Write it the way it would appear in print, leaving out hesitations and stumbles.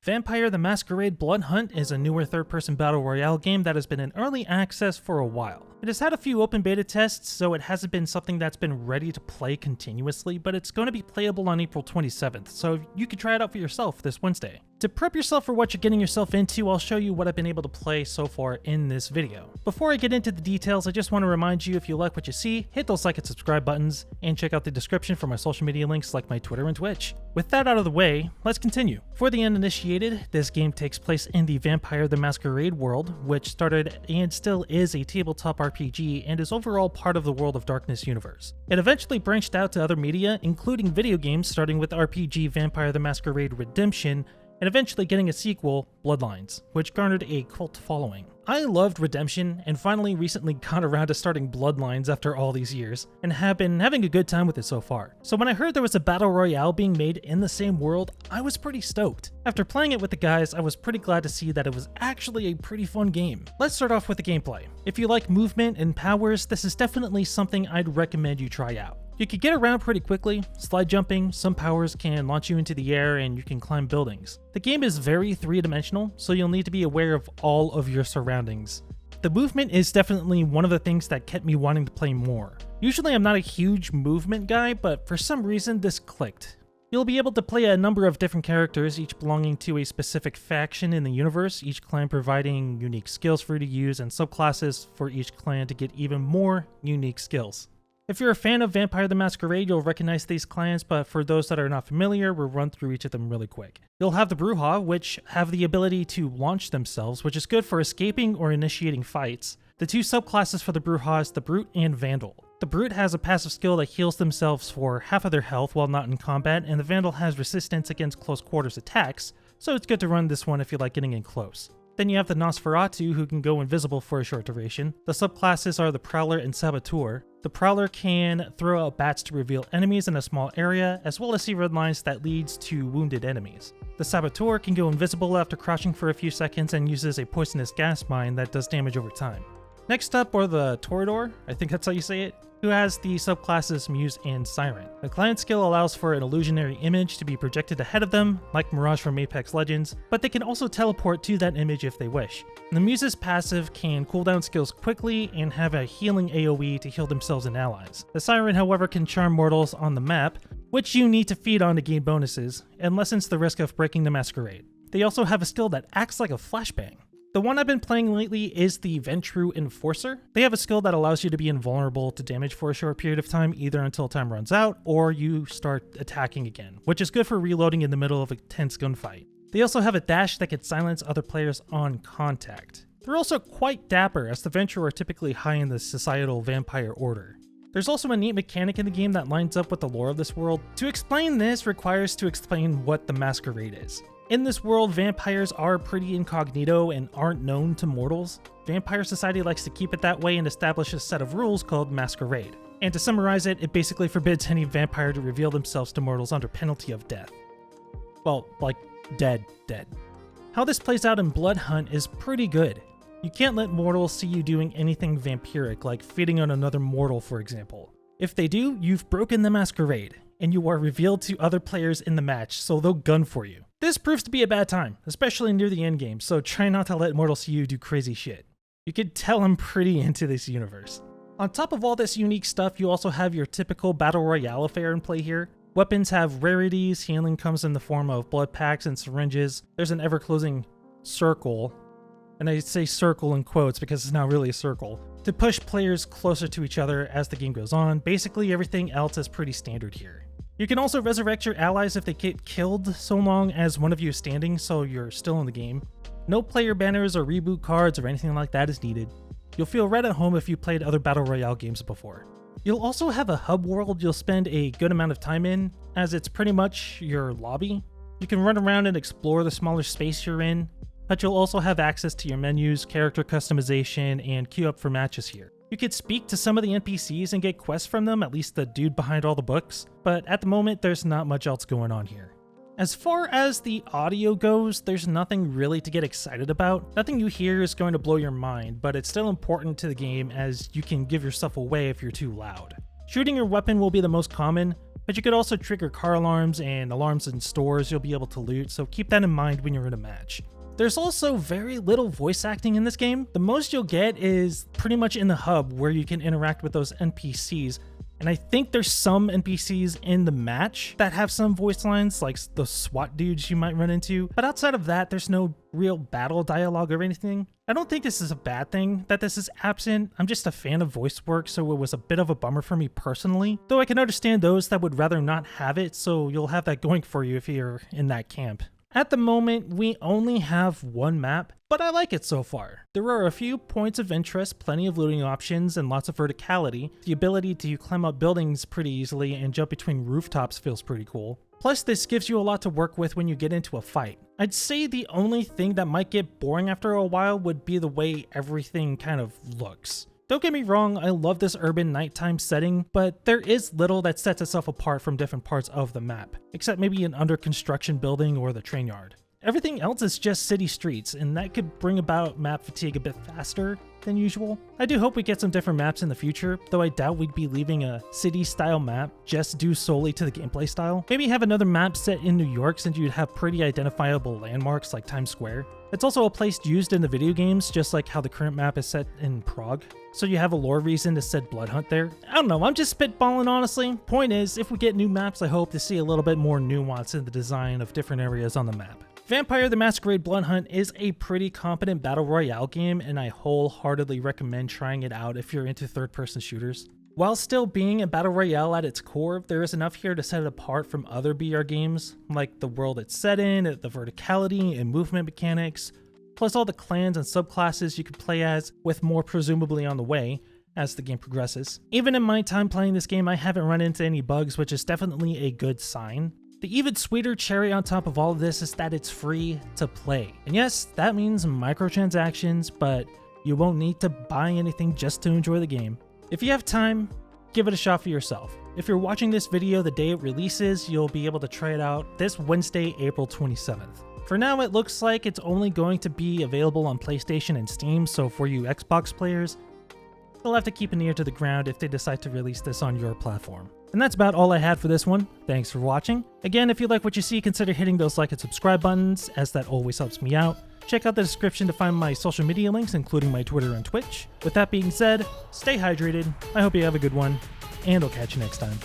Vampire the Masquerade Bloodhunt is a newer third-person battle royale game that has been in early access for a while. It has had a few open beta tests, so it hasn't been something that's been ready to play continuously, but it's going to be playable on April 27th, so you can try it out for yourself this Wednesday. To prep yourself for what you're getting yourself into, I'll show you what I've been able to play so far in this video. Before I get into the details, I just want to remind you, if you like what you see, hit those like and subscribe buttons, and check out the description for my social media links like my Twitter and Twitch. With that out of the way, let's continue. For the uninitiated, this game takes place in the Vampire the Masquerade world, which started and still is a tabletop RPG and is overall part of the World of Darkness universe. It eventually branched out to other media, including video games, starting with RPG Vampire the Masquerade Redemption, and eventually getting a sequel, Bloodlines, which garnered a cult following. I loved Redemption, and finally recently got around to starting Bloodlines after all these years, and have been having a good time with it so far. So when I heard there was a battle royale being made in the same world, I was pretty stoked. After playing it with the guys, I was pretty glad to see that it was actually a pretty fun game. Let's start off with the gameplay. If you like movement and powers, this is definitely something I'd recommend you try out. You can get around pretty quickly, slide jumping, some powers can launch you into the air, and you can climb buildings. The game is very three-dimensional, so you'll need to be aware of all of your surroundings. The movement is definitely one of the things that kept me wanting to play more. Usually I'm not a huge movement guy, but for some reason this clicked. You'll be able to play a number of different characters, each belonging to a specific faction in the universe, each clan providing unique skills for you to use and subclasses for each clan to get even more unique skills. If you're a fan of Vampire the Masquerade, you'll recognize these clans, but for those that are not familiar, we'll run through each of them really quick. You'll have the Brujah, which have the ability to launch themselves, which is good for escaping or initiating fights. The two subclasses for the Brujah is the Brute and Vandal. The Brute has a passive skill that heals themselves for half of their health while not in combat, and the Vandal has resistance against close quarters attacks, so it's good to run this one if you like getting in close. Then you have the Nosferatu, who can go invisible for a short duration. The subclasses are the Prowler and Saboteur. The Prowler can throw out bats to reveal enemies in a small area, as well as see red lines that leads to wounded enemies. The Saboteur can go invisible after crouching for a few seconds and uses a poisonous gas mine that does damage over time. Next up are the Toreador, I think that's how you say it, who has the subclasses Muse and Siren. The client skill allows for an illusionary image to be projected ahead of them, like Mirage from Apex Legends, but they can also teleport to that image if they wish. The Muse's passive can cooldown skills quickly and have a healing AoE to heal themselves and allies. The Siren, however, can charm mortals on the map, which you need to feed on to gain bonuses, and lessens the risk of breaking the Masquerade. They also have a skill that acts like a flashbang. The one I've been playing lately is the Ventru Enforcer. They have a skill that allows you to be invulnerable to damage for a short period of time, either until time runs out or you start attacking again, which is good for reloading in the middle of a tense gunfight. They also have a dash that can silence other players on contact. They're also quite dapper, as the Ventru are typically high in the societal vampire order. There's also a neat mechanic in the game that lines up with the lore of this world. To explain this requires to explain what the Masquerade is. In this world, vampires are pretty incognito and aren't known to mortals. Vampire society likes to keep it that way and establish a set of rules called Masquerade. And to summarize it, it basically forbids any vampire to reveal themselves to mortals under penalty of death. Well, like, dead. How this plays out in Bloodhunt is pretty good. You can't let mortals see you doing anything vampiric, like feeding on another mortal, for example. If they do, you've broken the Masquerade, and you are revealed to other players in the match, so they'll gun for you. This proves to be a bad time, especially near the endgame, so try not to let mortals see you do crazy shit. You can tell I'm pretty into this universe. On top of all this unique stuff, you also have your typical battle royale affair in play here. Weapons have rarities, healing comes in the form of blood packs and syringes. There's an ever-closing circle, and I say circle in quotes because it's not really a circle, to push players closer to each other as the game goes on. Basically everything else is pretty standard here. You can also resurrect your allies if they get killed, so long as one of you is standing, so you're still in the game. No player banners or reboot cards or anything like that is needed. You'll feel right at home if you played other battle royale games before. You'll also have a hub world you'll spend a good amount of time in, as it's pretty much your lobby. You can run around and explore the smaller space you're in, but you'll also have access to your menus, character customization, and queue up for matches here. You could speak to some of the NPCs and get quests from them, at least the dude behind all the books, but at the moment there's not much else going on here. As far as the audio goes, there's nothing really to get excited about. Nothing you hear is going to blow your mind, but it's still important to the game as you can give yourself away if you're too loud. Shooting your weapon will be the most common, but you could also trigger car alarms and alarms in stores you'll be able to loot, so keep that in mind when you're in a match. There's also very little voice acting in this game. The most you'll get is pretty much in the hub where you can interact with those NPCs. And I think there's some NPCs in the match that have some voice lines, like the SWAT dudes you might run into. But outside of that, there's no real battle dialogue or anything. I don't think this is a bad thing that this is absent. I'm just a fan of voice work, so it was a bit of a bummer for me personally. Though I can understand those that would rather not have it, so you'll have that going for you if you're in that camp. At the moment, we only have one map, but I like it so far. There are a few points of interest, plenty of looting options, and lots of verticality. The ability to climb up buildings pretty easily and jump between rooftops feels pretty cool. Plus, this gives you a lot to work with when you get into a fight. I'd say the only thing that might get boring after a while would be the way everything kind of looks. Don't get me wrong, I love this urban nighttime setting, but there is little that sets itself apart from different parts of the map, except maybe an under construction building or the train yard. Everything else is just city streets, and that could bring about map fatigue a bit faster than usual. I do hope we get some different maps in the future, though I doubt we'd be leaving a city-style map just due solely to the gameplay style. Maybe have another map set in New York since you'd have pretty identifiable landmarks like Times Square. It's also a place used in the video games, just like how the current map is set in Prague. So you have a lore reason to set Bloodhunt there. I don't know, I'm just spitballing honestly. Point is, if we get new maps, I hope to see a little bit more nuance in the design of different areas on the map. Vampire the Masquerade Bloodhunt is a pretty competent battle royale game, and I wholeheartedly recommend trying it out if you're into third-person shooters. While still being a battle royale at its core, there is enough here to set it apart from other BR games, like the world it's set in, the verticality and movement mechanics, plus all the clans and subclasses you can play as, with more presumably on the way as the game progresses. Even in my time playing this game, I haven't run into any bugs, which is definitely a good sign. The even sweeter cherry on top of all of this is that it's free to play. And yes, that means microtransactions, but you won't need to buy anything just to enjoy the game. If you have time, give it a shot for yourself. If you're watching this video the day it releases, you'll be able to try it out this Wednesday, April 27th. For now, it looks like it's only going to be available on PlayStation and Steam, so for you Xbox players, you'll have to keep an ear to the ground if they decide to release this on your platform. And that's about all I had for this one. Thanks for watching. Again, if you like what you see, consider hitting those like and subscribe buttons, as that always helps me out. Check out the description to find my social media links, including my Twitter and Twitch. With that being said, stay hydrated, I hope you have a good one, and I'll catch you next time.